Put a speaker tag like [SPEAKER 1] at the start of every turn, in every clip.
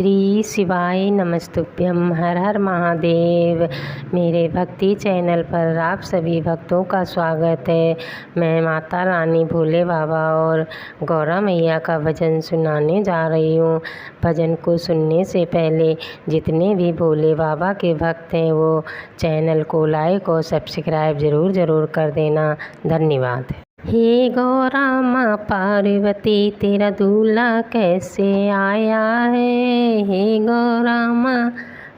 [SPEAKER 1] श्री शिवाय नमस्तुभ्यं। हर हर महादेव। मेरे भक्ति चैनल पर आप सभी भक्तों का स्वागत है। मैं माता रानी भोले बाबा और गौरा मैया का भजन सुनाने जा रही हूँ। भजन को सुनने से पहले जितने भी भोले बाबा के भक्त हैं वो चैनल को लाइक और सब्सक्राइब ज़रूर कर देना। धन्यवाद। हे गौरा माँ पार्वती तेरा दूल्हा कैसे आया है। हे गौरा माँ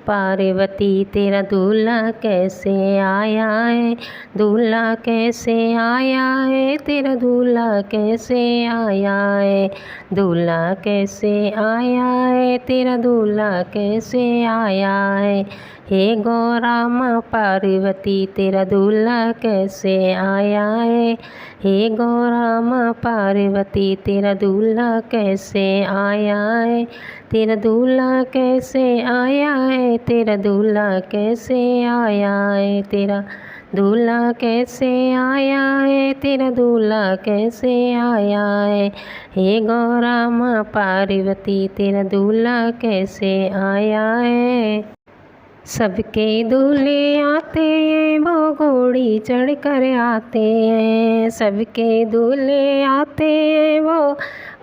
[SPEAKER 1] पार्वती तेरा दूल्हा कैसे आया है। दूल्हा कैसे आया है तेरा दूल्हा कैसे आया है। दूल्हा कैसे आया है तेरा दूल्हा कैसे आया है। हे गौरा माँ पार्वती तेरा दूल्हा कैसे आया है। हे गौरा माँ पार्वती तेरा दूल्हा कैसे आया है। तेरा दूल्हा कैसे आया है। तेरा दूल्हा कैसे आया है। तेरा दूल्हा कैसे आया है। तेरा दूल्हा कैसे आया है। हे गौरा माँ पार्वती तेरा दूल्हा कैसे आया है। सबके दूल्हे आते हैं वो घोड़ी चढ़ कर आते हैं। सबके दूल्हे आते हैं वो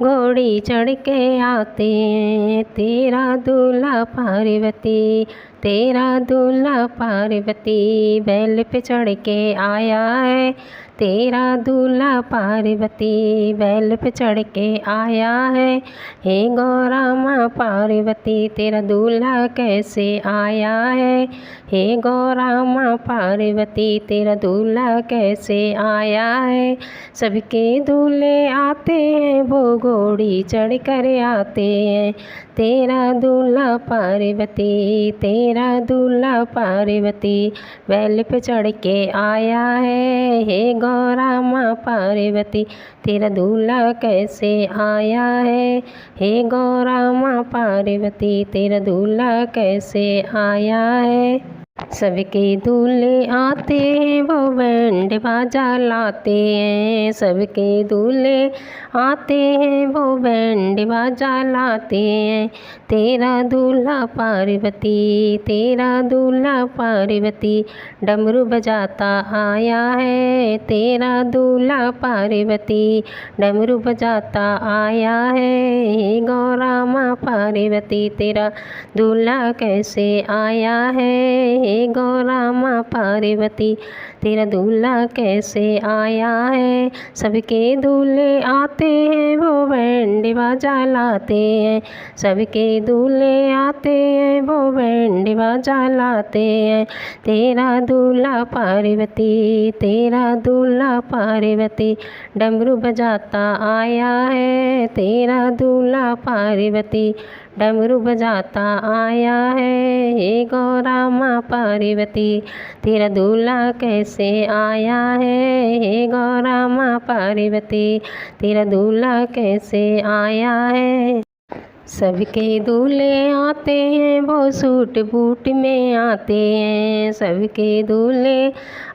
[SPEAKER 1] घोड़ी चढ़ के आते हैं। तेरा दूल्हा पार्वती तेरा दूल्हा पार्वती बैल पे चढ़ के आया है। तेरा दूल्हा पार्वती बैल पे चढ़ के आया है। हे गौरा माँ पार्वती तेरा दूल्हा कैसे आया है। हे गौरा माँ पार्वती तेरा दूल्हा कैसे आया है। सबके दूल्हे आते हैं वो घोड़ी चढ़ कर आते हैं। तेरा दूल्हा पार्वती तेरा दूल्हा पार्वती बैल पे चढ़ के आया है। हे गौरा माँ पार्वती तेरा दूल्हा कैसे आया है। हे गौरा माँ पार्वती तेरा दूल्हा कैसे आया है। सबके दूल्हे आते हैं वो बैंड बाजा लाते हैं। सबके दूल्हे आते हैं वो बैंड बाजा लाते हैं। तेरा दूल्हा पार्वती तेरा दूल्हा पार्वती डमरू बजाता आया है। तेरा दूल्हा पार्वती डमरू बजाता आया है। हे गौरा माँ पार्वती तेरा दूल्हा कैसे आया है। हे गौरा माँ पार्वती तेरा दूल्हा कैसे आया है। सबके दूल्हे आते हैं वो बैंड बाजा लाते हैं। सबके दूल्हे आते हैं वो बैंड बाजा लाते हैं। तेरा दूल्हा पार्वती तेरा दूल्हा पार्वती डमरू बजाता आया है। तेरा दूल्हा पार्वती डमरू बजाता आया है। हे गौरा माँ पार्वती तेरा दूल्हा कैसे आया है। हे गौरा माँ पार्वती तेरा दूल्हा कैसे आया है। सबके दूल्हे आते हैं वो सूट बूट में आते हैं। सबके दूल्हे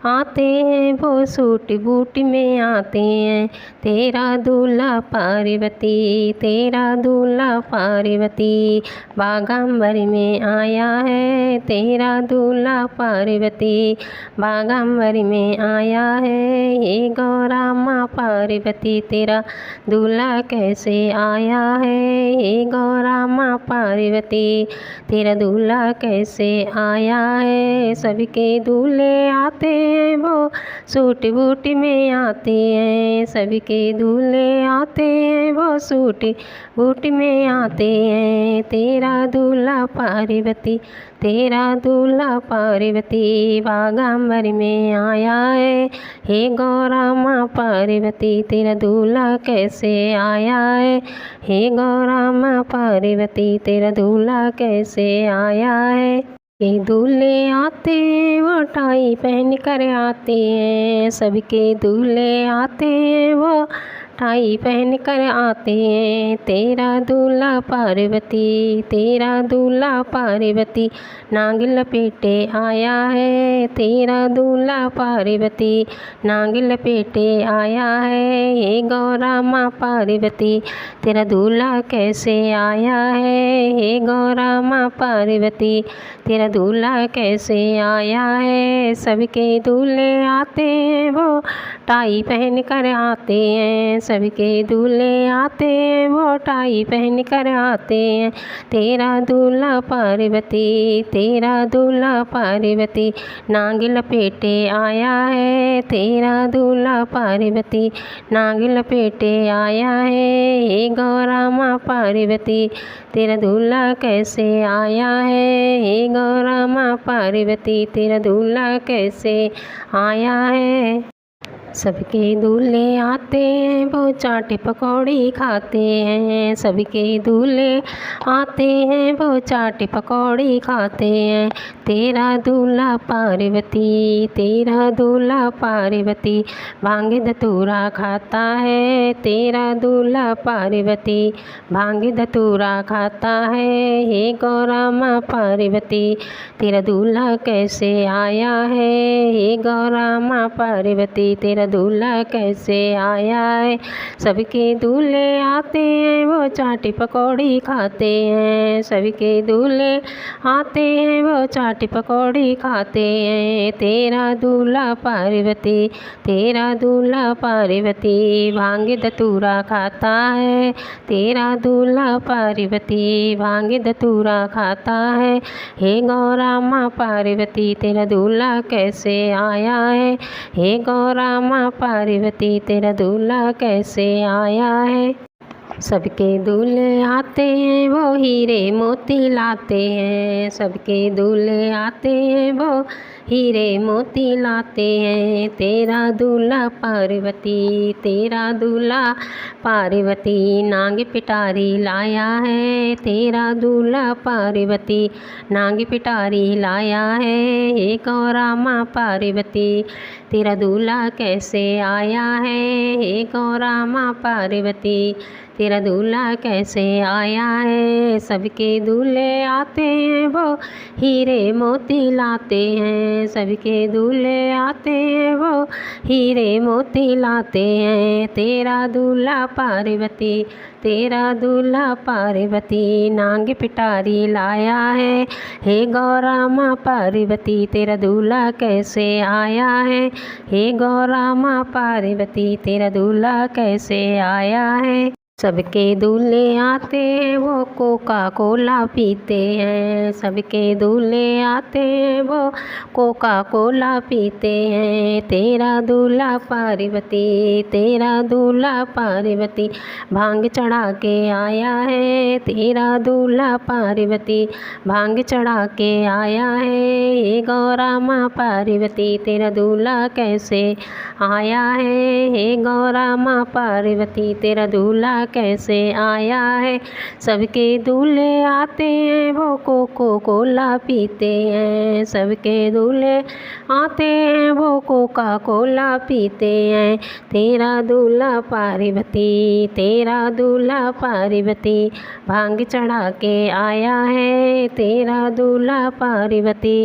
[SPEAKER 1] आते हैं वो सूट बूट में आते हैं। तेरा दूल्हा पार्वती तेरा दूल्हा पार्वती बागांबर में आया है। तेरा दूल्हा पार्वती बागांबर में आया है। हे गौरा माँ पार्वती तेरा दूल्हा कैसे आया है। हे गौरा माँ पार्वती तेरा दूल्हा कैसे आया है। सबके दूल्हे आते हैं वो सूट बूट में आते हैं। सबके दूल्हे आते हैं वो सूट बूट में आते हैं। तेरा दूल्हा पार्वती तेरा दूल्हा पार्वती बागांबर में आया है। हे गौरा माँ पार्वती तेरा दूल्हा कैसे आया है। हे गौरा माँ पार्वती तेरा दूल्हा कैसे आया है। के दूल्हे आते हैं वो टाई पहन कर आते हैं। सबके दूल्हे आते हैं वो टाई पहन कर आते हैं तेरा दूल्हा पार्वती, तेरा दूल्हा पार्वती। नाग लपेटे आया है तेरा दूल्हा पार्वती, नाग लपेटे आया है हे गौरा माँ पार्वती। तेरा दूल्हा कैसे आया है हे गौरा माँ पार्वती, तेरा दूल्हा कैसे आया है। सबके दूल्हे आते हैं वो टाई पहन कर आते हैं, सबके दूल्हे आते हैं वो टाई पहन कर आते हैं। तेरा दूल्हा पार्वती, तेरा दूल्हा पार्वती। नाग लपेटे आया है तेरा दूल्हा पार्वती, नाग लपेटे आया है हे गौरा माँ पार्वती। तेरा दूल्हा कैसे आया है हे गौरा माँ पार्वती, तेरा दूल्हा कैसे आया है। सबके दूल्हे आते हैं वो चाट पकौड़ी खाते हैं, सबके दूल्हे आते हैं वो चाट पकौड़ी खाते हैं। तेरा दूल्हा पार्वती, तेरा दूल्हा पार्वती। भांग धतूरा खाता है तेरा दूल्हा पार्वती, भांग धतूरा खाता है हे गौरा माँ पार्वती। तेरा दूल्हा कैसे आया है हे गौरा माँ पार्वती, तेरा दूल्हा कैसे आया है। सबके दूल्हे आते हैं वो चाट पकौड़ी खाते हैं, सबके दूल्हे आते हैं वो चाट पकौड़ी खाते हैं। तेरा दूल्हा पार्वती, तेरा दूल्हा पार्वती। भांग धतूरा खाता है तेरा दूल्हा पार्वती, भांग धतूरा खाता है हे गौरा माँ पार्वती। तेरा दूल्हा कैसे आया है हे गौरा माँ पार्वती, तेरा दूल्हा कैसे आया है। सबके दूल्हे आते हैं वो हीरे मोती लाते हैं, सबके दूल्हे आते हैं वो हीरे मोती लाते हैं। तेरा दूल्हा पार्वती, तेरा दूल्हा पार्वती। नाग पिटारी लाया है तेरा दूल्हा पार्वती, नाग पिटारी लाया है हे गौरा माँ पार्वती। तेरा दूल्हा कैसे आया है हे गौरा माँ पार्वती, तेरा दूल्हा कैसे आया है। सबके दूल्हे आते हैं वो हीरे मोती लाते हैं, सबके दूल्हे आते हैं वो हीरे मोती लाते हैं। तेरा दूल्हा पार्वती, तेरा दूल्हा पार्वती। नाग पिटारी लाया है हे गौरा माँ पार्वती, तेरा दूल्हा कैसे आया है हे गौरा माँ पार्वती, तेरा दूल्हा कैसे आया है। सबके दूल्हे आते हैं वो कोका कोला पीते हैं, सबके दूल्हे आते हैं वो कोका कोला पीते हैं। तेरा दूल्हा पार्वती, तेरा दूल्हा पार्वती। भांग चढ़ा के आया है तेरा दूल्हा पार्वती, भांग चढ़ा के आया है हे गौरा माँ पार्वती। तेरा दूल्हा कैसे आया है हे गौरा माँ पार्वती, तेरा दूल्हा कैसे आया है। सबके दूल्हे आते हैं वो कोको कोला पीते हैं, सबके दूल्हे आते हैं वो कोका कोला पीते हैं। तेरा दूल्हा पार्वती, तेरा दूल्हा पार्वती। भांग चढ़ा के आया है तेरा दूल्हा पार्वती,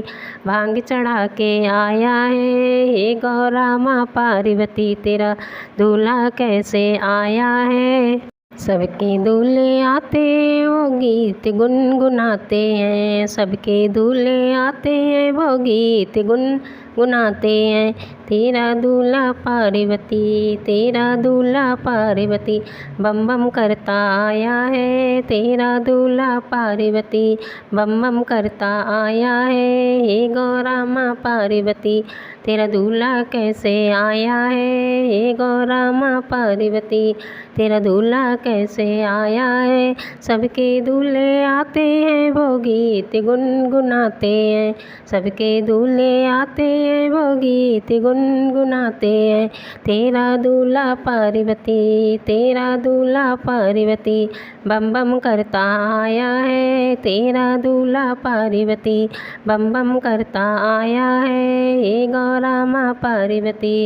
[SPEAKER 1] भांग चढ़ा के आया है हे गौरा माँ पार्वती। तेरा दूल्हा कैसे आया है। सबके दूल्हे आते हैं वो गीत गुनगुनाते हैं, सबके दूल्हे आते हैं वो गीत गुनगुनाते हैं। तेरा दूल्हा पार्वती, तेरा दूल्हा पार्वती। बम बम करता आया है तेरा दूल्हा पार्वती, बम बम करता आया है हे गौरा माँ पार्वती। तेरा दूल्हा कैसे आया है हे गौरा माँ पार्वती, तेरा दूल्हा कैसे आया है। सबके दूल्हे आते हैं वो गीत गुनगुनाते हैं, सबके दूल्हे आते हैं वो गीत गुनगुनाते हैं। तेरा दूल्हा पार्वती, तेरा दूल्हा पार्वती, बम बम करता आया है। तेरा दूल्हा पार्वती, बम बम करता आया है। हे गौरा माँ पार्वती,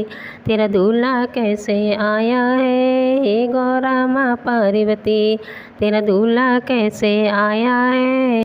[SPEAKER 1] तेरा दूल्हा कैसे आया है। हे गौरा माँ पार्वती, तेरा दूल्हा कैसे आया है।